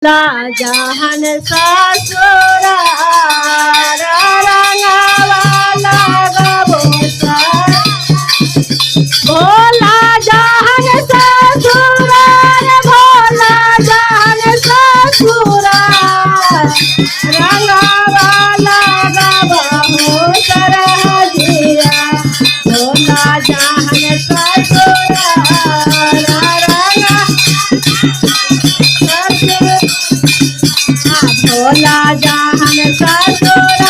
जहान ससुरा रंगवाला गबोसा भोला जहान ससुरा भोला जहान ससुरा रंगवाला गबोसा दिया भोला जहान ससुरा भोला जहान ससुरा